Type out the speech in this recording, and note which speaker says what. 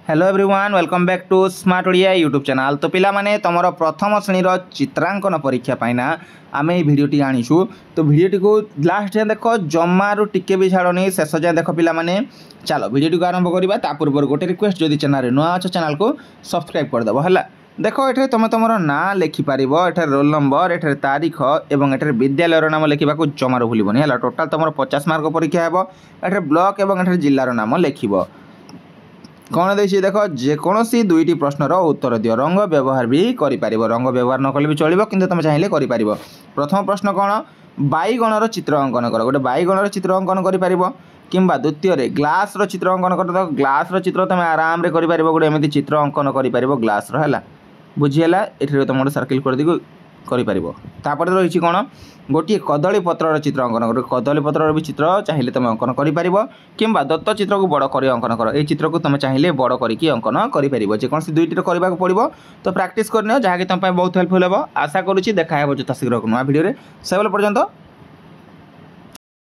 Speaker 1: Hello everyone welcome back to smart Odia YouTube channel. तो पिला माने तमरो प्रथम श्रेणीर चित्रांकन परीक्षा पाइना आमे ये भिडियोटी आनीछु। तो भिडियोटी को लास्ट जाए देख जमारू टिके भी छाड़नी शेष जाए देख पिला माने। चलो भिडियोटी को आरंभ करवा ता पूर्व गोटे रिक्वेस्ट जदि चैनल नुआ अच्छे चैनल को सब्सक्राइब करदेव है। देख ये तुम तुम ना लिखिपार एठार रोल नंबर एठार तारीख और एठार विद्यालय नाम लिखा जमार भूलबनी है। टोटाल तुम 50 मार्क परीक्षा हे। एठार ब्लॉक और एठार जिलार नाम लिख कौन देखिए देख जेकोसी दुईटी प्रश्नर उत्तर दियो। रंग व्यवहार भी करें रंग व्यवहार न कले भी चलो कि तुम चाहिए कर। प्रथम प्रश्न कौन बैगणर चित्र अंकन कर गोटे बैगणर चित्र अंकन कर किंबा द्वितीय ग्लास चित्र अंकन कर ग्लास चित्र तुम आराम से कर गोटे एमती चित्र अंकन कर ग्लास है बुझीगला। ये तुम गोटे सर्किल कर दी कर रही कौन गोटे कदली पत्र चित्र अंकन कर कदली पत्र भी चित्र चाहिए तुम अंकन कर किंबा दत्त चित्र को बड़ कर अंकन कर ये चित्र को तुम चाहिए बड़ करके अंकन कर जेकोसी दुईटी करने को पड़ो। तो प्रैक्टिस करने जहाँकि तुम बहुत हेल्पफुल हे। आशा करुँच देखा जोता शीघ्र नुआ भिडियो से पर्यंत